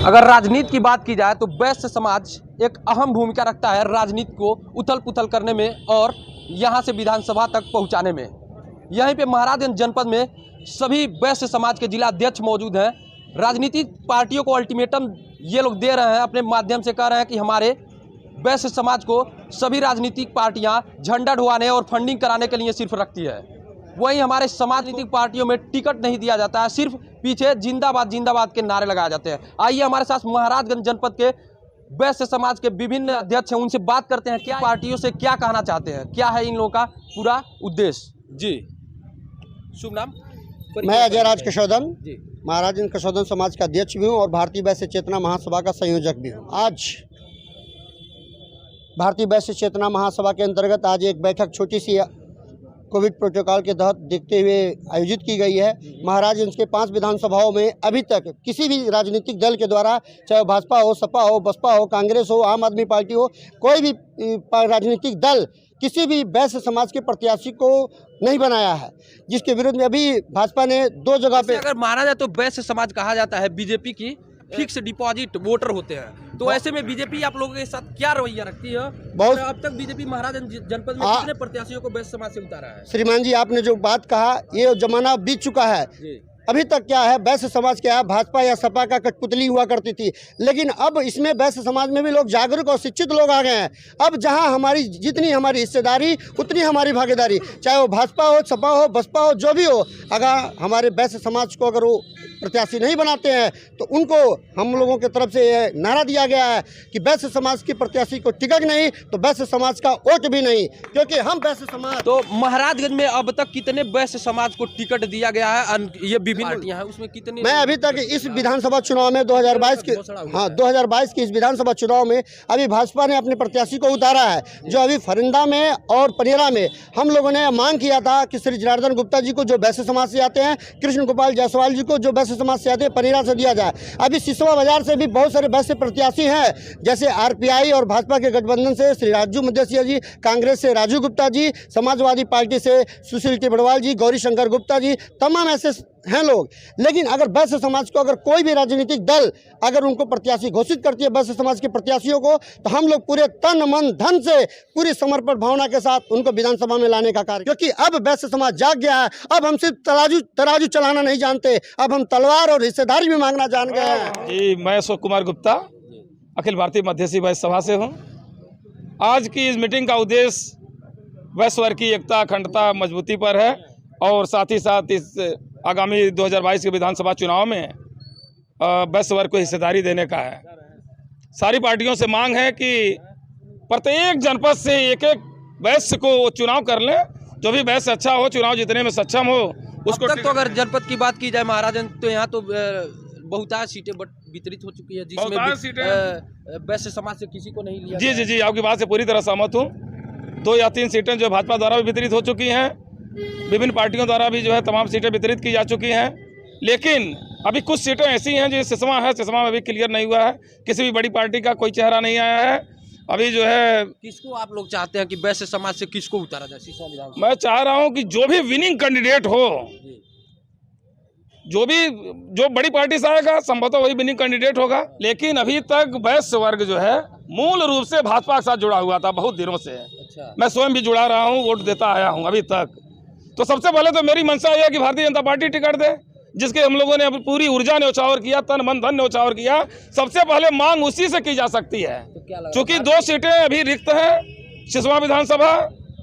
अगर राजनीति की बात की जाए तो वैश्य समाज एक अहम भूमिका रखता है राजनीति को उथल पुथल करने में और यहाँ से विधानसभा तक पहुँचाने में। यहीं पे महाराजगंज जनपद में सभी वैश्य समाज के जिला अध्यक्ष मौजूद हैं। राजनीतिक पार्टियों को अल्टीमेटम ये लोग दे रहे हैं, अपने माध्यम से कह रहे हैं कि हमारे वैश्य समाज को सभी राजनीतिक पार्टियां झंडा ढुआने और फंडिंग कराने के लिए सिर्फ रखती है। वहीं हमारे समाजनीतिक पार्टियों में टिकट नहीं दिया जाता है, सिर्फ पीछे जिंदाबाद जिंदाबाद के नारे लगाए जाते हैं। आइए हमारे साथ महाराजगंज जनपद के वैश्य समाज के विभिन्न अध्यक्ष हैं, उनसे बात करते हैं क्या पार्टियों से क्या कहना चाहते हैं, क्या है इन लोगों का पूरा उद्देश्य। जी, शुभ नाम? मैं अजय राज कशोदन जी, महाराजगंज कशोदन समाज का अध्यक्ष भी हूँ और भारतीय वैश्य चेतना महासभा का संयोजक भी हूँ। आज भारतीय वैश्य चेतना महासभा के अंतर्गत आज एक बैठक छोटी सी कोविड प्रोटोकॉल के तहत देखते हुए आयोजित की गई है। महाराजगंज के 5 विधानसभाओं में अभी तक किसी भी राजनीतिक दल के द्वारा, चाहे भाजपा हो, सपा हो, बसपा हो, कांग्रेस हो, आम आदमी पार्टी हो, कोई भी राजनीतिक दल किसी भी वैश्य समाज के प्रत्याशी को नहीं बनाया है, जिसके विरुद्ध में अभी भाजपा ने 2 जगह पे। अगर माना जाए तो वैश्य समाज कहा जाता है बीजेपी की फिक्स डिपॉजिट वोटर होते हैं, तो ऐसे में बीजेपी आप लोगों के साथ क्या रवैया रखती है? बहुत अब तक बीजेपी महाराजगंज जनपद में कितने प्रत्याशियों को वैश्य समाज से उतारा है? श्रीमान जी, आपने जो बात कहा ये जमाना बीत चुका है। अभी तक क्या है, वैश्य समाज क्या है, भाजपा या सपा का कठपुतली हुआ करती थी, लेकिन अब इसमें वैश्य समाज में भी लोग जागरूक और शिक्षित लोग आ गए हैं। अब जहां हमारी जितनी हमारी हिस्सेदारी उतनी हमारी भागीदारी, चाहे वो भाजपा हो, सपा हो, बसपा हो, जो भी हो, अगर हमारे वैश्य समाज को अगर वो प्रत्याशी नहीं बनाते हैं तो उनको हम लोगों की तरफ से नारा दिया गया है कि वैश्य समाज के प्रत्याशी को टिकट नहीं तो वैश्य समाज का वोट भी नहीं, क्योंकि हम वैश्य समाज। तो महाराजगंज में अब तक कितने वैश्य समाज को टिकट दिया गया है? ये विभिन्न पार्टियां हैं, उसमें कितने? मैं अभी तक इस विधानसभा चुनाव में 2022 के 2022 के इस विधानसभा चुनाव में अभी भाजपा ने अपने प्रत्याशी को उतारा है। जो अभी फरिंदा में और पनेरा में हम लोगों ने मांग किया था कि श्री जनार्दन गुप्ता जी को जो वैश्य समाज से आते हैं, कृष्ण गोपाल जायसवाल जी को जो वैश्य समाज से आते हैं, पनेरा से दिया जाए। अभी सिसवा बाजार से भी बहुत सारे वैश्य प्रत्याशी हैं, जैसे आरपीआई और भाजपा के गठबंधन से श्री राजू मदेसिया जी, कांग्रेस से राजू गुप्ता जी, समाजवादी पार्टी से सुशील टिबड़वाल जी, गौरी शंकर गुप्ता जी, तमाम ऐसे हैं लोग। लेकिन अगर वैश्य समाज को अगर कोई भी राजनीतिक दल अगर उनको प्रत्याशी घोषित करती है वैश्य समाज के प्रत्याशियों को, तो हम लोग पूरे तन मन धन से पूरी समर्पण भावना के साथ उनको विधानसभा में लाने का कार्य, क्योंकि अब वैश्य समाज जाग गया है। अब हम सिर्फ तराजू चलाना नहीं जानते, अब हम तलवार और हिस्सेदारी भी मांगना जान गए हैं। जी, मैं अशोक कुमार गुप्ता अखिल भारतीय मध्यस्थी वैश्य सभा से हूँ। आज की इस मीटिंग का उद्देश्य वैश्य वर्ग की एकता, अखंडता, मजबूती पर है और साथ ही साथ इस आगामी 2022 के विधानसभा चुनाव में वैश्य वर्ग को हिस्सेदारी देने का है। सारी पार्टियों से मांग है कि प्रत्येक जनपद से एक वैश्य को चुनाव कर लें, जो भी वैश्य अच्छा हो, चुनाव जीतने में सक्षम हो उसको। तक तो अगर जनपद की बात की जाए महाराजगंज, तो यहाँ तो बहुतायत सीटें वितरित हो चुकी है, जिसमें वैश्य समाज से किसी को नहीं लिया। जी, आपकी बात से पूरी तरह सहमत हूँ। 2 या 3 सीटें जो भाजपा द्वारा भी वितरित हो चुकी हैं, विभिन्न पार्टियों द्वारा भी जो है तमाम सीटें वितरित की जा चुकी हैं, लेकिन अभी कुछ सीटें ऐसी हैं जो सिसवा है, सिसवा में अभी क्लियर नहीं हुआ है, किसी भी बड़ी पार्टी का कोई चेहरा नहीं आया है अभी जो है। किसको आप लोग चाहते हैं कि वैश्य समाज से किसको उतारा जाए सिसवा विधानसभा? मैं चाह रहा हूं कि जो भी विनिंग कैंडिडेट हो, जो बड़ी पार्टी से आएगा संभवतः वही विनिंग कैंडिडेट होगा। लेकिन अभी तक वैश्य वर्ग जो है मूल रूप से भाजपा के साथ जुड़ा हुआ था बहुत दिनों से। अच्छा। मैं स्वयं भी जुड़ा रहा हूँ, वोट देता आया हूँ अभी तक। तो सबसे पहले तो मेरी मंशा यह है कि भारतीय जनता पार्टी टिकट दे, जिसके हम लोगों ने पूरी ऊर्जा न्यौछावर किया, तन मन धन न्यौछावर किया। सबसे पहले मांग उसी से की जा सकती है, क्योंकि 2 सीटें अभी रिक्त हैं। सिसवा विधानसभा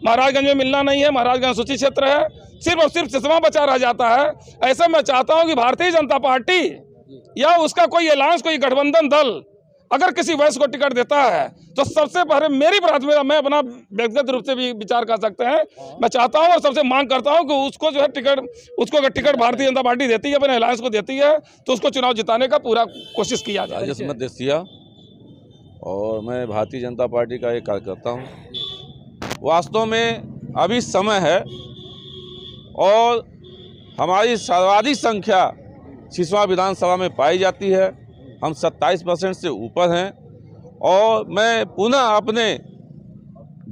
महाराजगंज में मिलना नहीं है, महाराजगंज सूची क्षेत्र है, सिर्फ और सिर्फ सिसवा बचा रह जाता है। ऐसे मैं चाहता हूं कि भारतीय जनता पार्टी या उसका कोई अलायंस, कोई गठबंधन दल अगर किसी वैश्य को टिकट देता है तो सबसे पहले मेरी प्राथमिकता, मैं अपना व्यक्तिगत रूप से भी विचार कर सकते हैं, मैं चाहता हूं और सबसे मांग करता हूं कि उसको जो है उसको अगर टिकट भारतीय जनता पार्टी देती है, अपने अलायंस को देती है, तो उसको चुनाव जिताने का पूरा कोशिश किया जाए। राजेश मदेसिया और मैं भारतीय जनता पार्टी का एक कार्यकर्ता हूँ। वास्तव में अभी समय है और हमारी सर्वाधिक संख्या सिसवा विधानसभा में पाई जाती है। हम 27% से ऊपर हैं और मैं पुनः अपने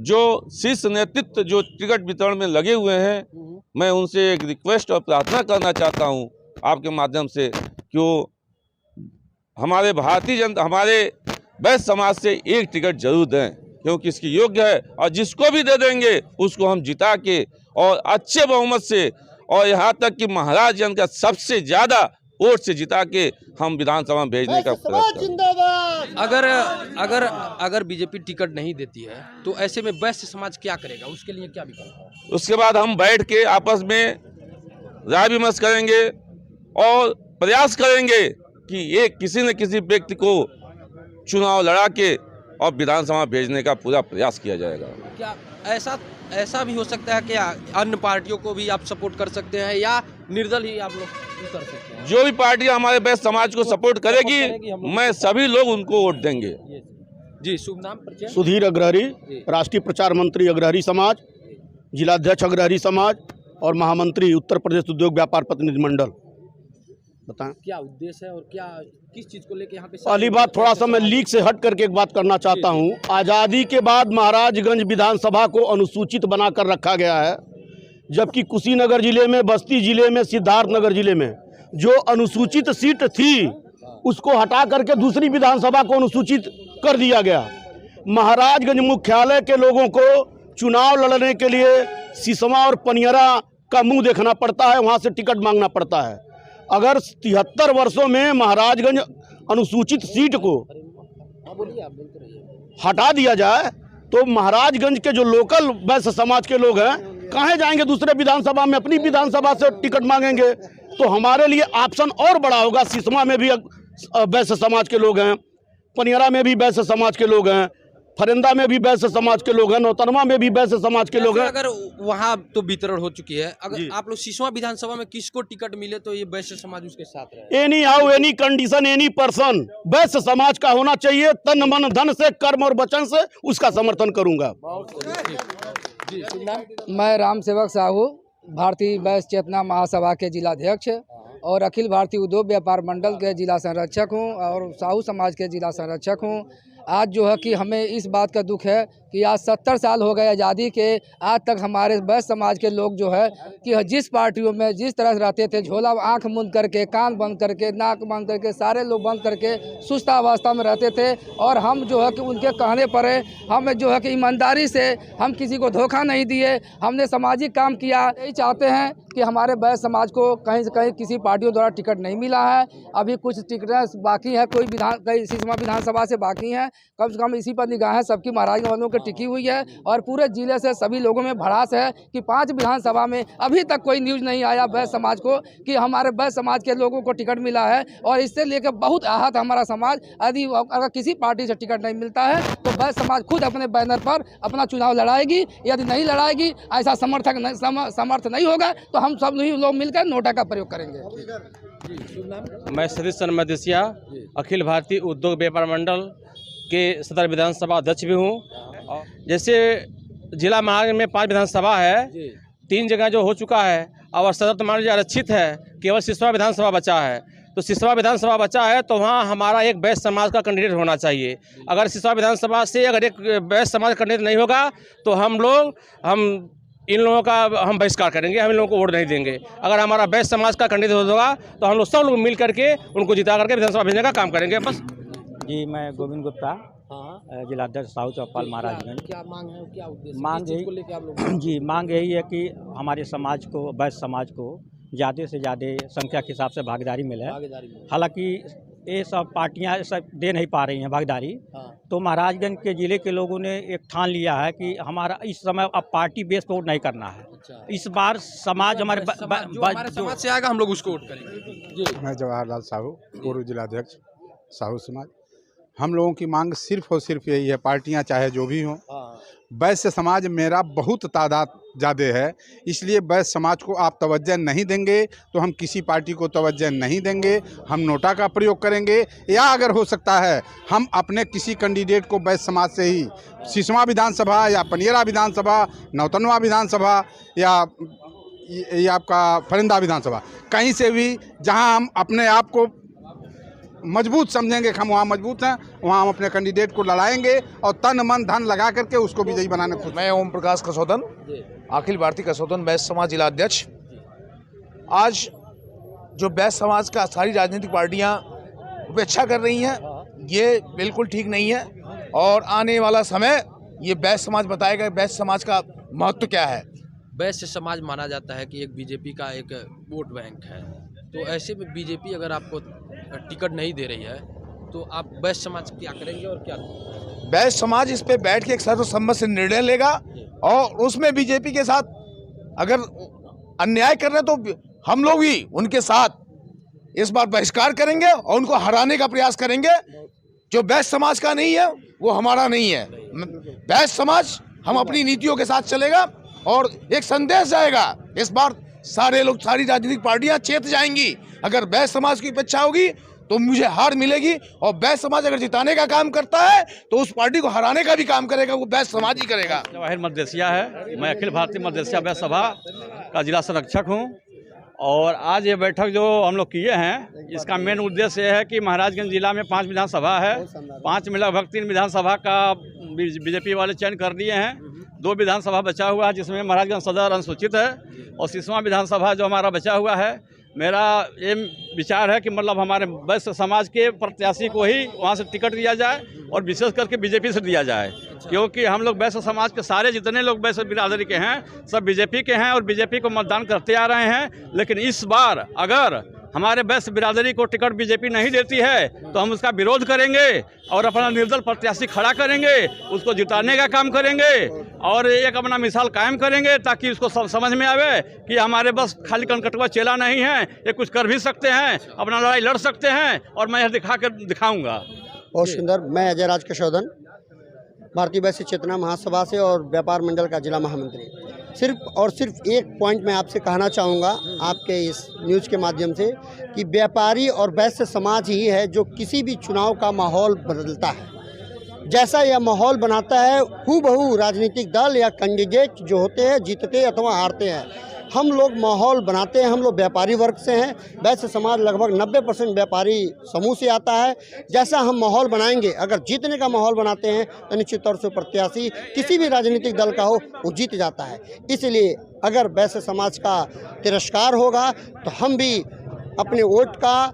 जो शीर्ष नेतृत्व जो टिकट वितरण में लगे हुए हैं, मैं उनसे एक रिक्वेस्ट और प्रार्थना करना चाहता हूं आपके माध्यम से कि वो हमारे हमारे वैश्य समाज से एक टिकट जरूर दें, क्योंकि इसकी योग्य है, और जिसको भी दे देंगे उसको हम जिता के और अच्छे बहुमत से, और यहाँ तक कि महाराजगंज का सबसे ज़्यादा वोट से जिता के हम विधानसभा में भेजने का प्रयास करेंगे। अगर बीजेपी टिकट नहीं देती है तो ऐसे में वैश्य समाज क्या करेगा, उसके लिए क्या विकल्प है? उसके बाद हम बैठ के आपस में राय विमर्श करेंगे और प्रयास करेंगे कि एक किसी न किसी व्यक्ति को चुनाव लड़ा के और विधानसभा भेजने का पूरा प्रयास किया जाएगा। क्या ऐसा भी हो सकता है कि अन्य पार्टियों को भी आप सपोर्ट कर सकते हैं, या निर्दल ही आप लोग कर सकते हैं? जो भी पार्टी हमारे वैश्य समाज को सपोर्ट करेगी मैं सभी लोग उनको वोट देंगे। जी, शुभ नाम परिचय? सुधीर अग्रहरी, राष्ट्रीय प्रचार मंत्री अग्रहरी समाज, जिलाध्यक्ष अग्रहरी समाज और महामंत्री उत्तर प्रदेश उद्योग व्यापार प्रतिनिधि मंडल। बताएं क्या उद्देश्य है और क्या किस चीज को लेकर यहाँ पे? पहली बात, थोड़ा सा मैं लीक से हट करके एक बात करना चाहता हूँ। आज़ादी के बाद महाराजगंज विधानसभा को अनुसूचित बनाकर रखा गया है, जबकि कुशीनगर जिले में, बस्ती जिले में, सिद्धार्थनगर जिले में जो अनुसूचित सीट थी उसको हटा करके दूसरी विधानसभा को अनुसूचित कर दिया गया। महाराजगंज मुख्यालय के लोगों को चुनाव लड़ने के लिए सिसवा और पनियरा का मुंह देखना पड़ता है, वहाँ से टिकट मांगना पड़ता है। अगर 73 वर्षों में महाराजगंज अनुसूचित सीट को हटा दिया जाए तो महाराजगंज के जो लोकल वैश्य समाज के लोग हैं कहाँ जाएंगे दूसरे विधानसभा में? अपनी विधानसभा से टिकट मांगेंगे। तो हमारे लिए ऑप्शन और बड़ा होगा। सिसवा में भी वैश्य समाज के लोग हैं, पनियरा में भी वैश्य समाज के लोग हैं, फरिंदा में भी वैश्य समाज के लोग हैं, नौतनवा में भी वैश्य समाज के लोग हैं। अगर वहाँ तो वितरण हो चुकी है, अगर आप लोग सिसवा विधानसभा में किसको टिकट मिले तो ये वैश्य समाज उसके साथ रहे? Any how, any condition, any person वैश्य समाज का होना चाहिए। तन मन धन से, कर्म और वचन से उसका समर्थन करूंगा। मैं राम सेवक साहू, भारतीय वैश्य चेतना महासभा के जिलाध्यक्ष और अखिल भारतीय उद्योग व्यापार मंडल के जिला संरक्षक हूं और साहू समाज के जिला संरक्षक हूं। आज जो है कि हमें इस बात का दुख है कि आज 70 साल हो गए आज़ादी के, आज तक हमारे वैश्य समाज के लोग जो है कि जिस पार्टियों में जिस तरह से रहते थे, झोला आंख मूंद करके, कान बंद करके, नाक बंद करके, सारे लोग बंद करके सुस्तावस्था में रहते थे। और हम जो है कि उनके कहने पर हम जो है कि ईमानदारी से हम किसी को धोखा नहीं दिए, हमने सामाजिक काम किया। यही चाहते हैं कि हमारे वैश्य समाज को कहीं से कहीं किसी पार्टियों द्वारा टिकट नहीं मिला है। अभी कुछ टिकटें बाकी है, कई सिसवा विधानसभा से बाकी हैं। कम से कम इसी पर निगाहें सबकी महाराजगंज वालों की टिकी हुई है और पूरे जिले से सभी लोगों में भड़ास है कि 5 विधानसभा में अभी तक कोई न्यूज़ नहीं आया वैश्य समाज को कि हमारे वैश्य समाज के लोगों को टिकट मिला है। और इससे लेकर बहुत आहत हमारा समाज। यदि अगर किसी पार्टी से टिकट नहीं मिलता है तो वैश्य समाज खुद अपने बैनर पर अपना चुनाव लड़ाएगी। यदि नहीं लड़ाएगी, ऐसा समर्थ नहीं होगा तो हम सब लोग मिलकर नोटा का प्रयोग करेंगे। मैं सतीश चंद्र मदेसिया, अखिल भारतीय उद्योग व्यापार मंडल के सदर विधानसभा अध्यक्ष भी हूँ। जैसे जिला महाराजगंज में 5 विधानसभा है, 3 जगह जो हो चुका है और सदर तो मान लीजिए आरक्षित है, केवल सिसवा विधानसभा बचा है। तो सिसवा विधानसभा बचा है तो वहाँ हमारा एक वैश्य समाज का कैंडिडेट होना चाहिए। अगर सिसवा विधानसभा से अगर एक वैश्य समाज का कैंडिडेट नहीं होगा तो हम इन लोगों का हम बहिष्कार करेंगे, हम इन लोगों को वोट नहीं देंगे। अगर हमारा वैश्य समाज का कैंडिडेट होगा तो हम लोग सब लोग मिल करके उनको जिता करके विधानसभा भेजने का काम करेंगे। बस। जी, मैं गोविंद गुप्ता, जिलाध्यक्ष साहू चौपाल महाराजगंज। क्या मांग है, क्या उद्देश्य, मांग किस चीज़ को लेकर आप लोग? जी, मांग यही है कि हमारे समाज को, वैश्य समाज को ज़्यादा से ज़्यादा संख्या के हिसाब से भागीदारी मिले। हालांकि ये सब पार्टियां सब दे नहीं पा रही हैं भागीदारी। तो महाराजगंज के ज़िले के लोगों ने एक ठान लिया है कि हमारा इस समय अब पार्टी बेस वोट नहीं करना है। इस बार समाज हमारे समाज से आएगा, हम लोग उसको वोट करेंगे। मैं जवाहरलाल साहू, पूर्व जिलाध्यक्ष साहू समाज। हम लोगों की मांग सिर्फ और सिर्फ यही है, पार्टियां चाहे जो भी हों, वैश्य समाज मेरा बहुत तादाद ज़्यादा है, इसलिए वैश्य समाज को आप तवज्जो नहीं देंगे तो हम किसी पार्टी को तवज्जो नहीं देंगे। हम नोटा का प्रयोग करेंगे, या अगर हो सकता है हम अपने किसी कैंडिडेट को वैश्य समाज से ही सिसवा विधानसभा या पनियरा विधानसभा, नौतनवा विधानसभा या ये आपका फरिंदा विधानसभा, कहीं से भी जहां हम अपने आप को मजबूत समझेंगे, हम वहाँ मजबूत हैं, वहाँ हम अपने कैंडिडेट को लड़ाएंगे और तन मन धन लगा करके उसको विजयी बनाने को। मैं ओम प्रकाश कसौदन, अखिल भारतीय कसौदन वैश्य समाज जिलाध्यक्ष। आज जो वैश्य समाज का सारी राजनीतिक पार्टियां उपेक्षा कर रही हैं, ये बिल्कुल ठीक नहीं है। और आने वाला समय ये वैश्य समाज बताएगा वैश्य समाज का महत्व क्या है। वैश्य समाज माना जाता है कि एक बीजेपी का एक वोट बैंक है, तो ऐसे में बीजेपी अगर आपको टिकट नहीं दे रही है तो आप वैश्य समाज क्या करेंगे और क्या? वैश्य समाज इस पे बैठ के एक सर्वसम्मत से निर्णय लेगा और उसमें बीजेपी के साथ अगर अन्याय कर रहे तो हम लोग भी उनके साथ इस बार बहिष्कार करेंगे और उनको हराने का प्रयास करेंगे। जो वैश्य समाज का नहीं है वो हमारा नहीं है। वैश्य समाज हम अपनी नीतियों के साथ चलेगा और एक संदेश जाएगा। इस बार सारे लोग, सारी राजनीतिक पार्टियां चेत जाएंगी। अगर वैश्य समाज की उपेक्षा होगी तो मुझे हार मिलेगी, और वैश्य समाज अगर जिताने का काम करता है तो उस पार्टी को हराने का भी काम करेगा, वो वैश्य समाज ही करेगा। जवाहिर मदेसिया है, मैं अखिल भारतीय मदेसिया वैश्य सभा का जिला संरक्षक हूँ। और आज ये बैठक जो हम लोग किए हैं, इसका मेन उद्देश्य ये है कि महाराजगंज जिला में 5 विधानसभा है। 5 में लगभग 3 विधानसभा का बीजेपी वाले चयन कर दिए हैं। 2 विधानसभा बचा हुआ है जिसमें महाराजगंज सदर अनुसूचित है, और 30वां विधानसभा जो हमारा बचा हुआ है। मेरा ये विचार है कि मतलब हमारे वैश्य समाज के प्रत्याशी को ही वहाँ से टिकट दिया जाए, और विशेष करके बीजेपी से दिया जाए, क्योंकि हम लोग वैश्य समाज के सारे जितने लोग वैश्य बिरादरी के हैं सब बीजेपी के हैं और बीजेपी को मतदान करते आ रहे हैं। लेकिन इस बार अगर हमारे वैश्य बिरादरी को टिकट बीजेपी नहीं देती है तो हम उसका विरोध करेंगे और अपना निर्दल प्रत्याशी खड़ा करेंगे, उसको जिताने का काम करेंगे और एक अपना मिसाल कायम करेंगे, ताकि उसको समझ में आवे कि हमारे बस खाली कनकटुआ चेला नहीं है, ये कुछ कर भी सकते हैं, अपना लड़ाई लड़ सकते हैं, और मैं यह दिखाऊंगा। बहुत सुंदर। मैं अजय राज कशोधन, भारतीय वैश्य चेतना महासभा से और व्यापार मंडल का जिला महामंत्री। सिर्फ और सिर्फ एक पॉइंट मैं आपसे कहना चाहूँगा आपके इस न्यूज़ के माध्यम से, कि व्यापारी और वैश्य समाज ही है जो किसी भी चुनाव का माहौल बदलता है। जैसा यह माहौल बनाता है, हूबहू राजनीतिक दल या कैंडिडेट जो होते हैं जीतते अथवा हारते हैं। हम लोग माहौल बनाते हैं, हम लोग व्यापारी वर्ग से हैं। वैश्य समाज लगभग 90% व्यापारी समूह से आता है। जैसा हम माहौल बनाएंगे, अगर जीतने का माहौल बनाते हैं तो निश्चित तौर से प्रत्याशी किसी भी राजनीतिक दल का हो वो जीत जाता है। इसलिए अगर वैश्य समाज का तिरस्कार होगा तो हम भी अपने वोट का,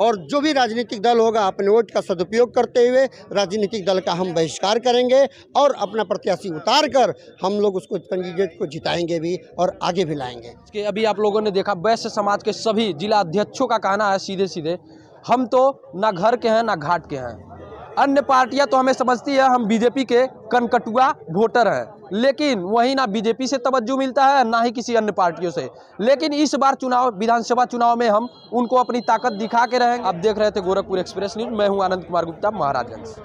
और जो भी राजनीतिक दल होगा अपने वोट का सदुपयोग करते हुए राजनीतिक दल का हम बहिष्कार करेंगे और अपना प्रत्याशी उतार कर हम लोग उसको कैंडिडेट को जिताएंगे भी और आगे भी लाएंगे। कि अभी आप लोगों ने देखा वैश्य समाज के सभी जिला अध्यक्षों का कहना है सीधे सीधे, हम तो ना घर के हैं ना घाट के हैं। अन्य पार्टियां तो हमें समझती है हम बीजेपी के कनकटुआ वोटर हैं, लेकिन वहीं ना बीजेपी से तवज्जो मिलता है ना ही किसी अन्य पार्टियों से। लेकिन इस बार चुनाव, विधानसभा चुनाव में हम उनको अपनी ताकत दिखा के रहेंगे। आप देख रहे थे गोरखपुर एक्सप्रेस न्यूज़, मैं हूं आनंद कुमार गुप्ता, महाराजगंज।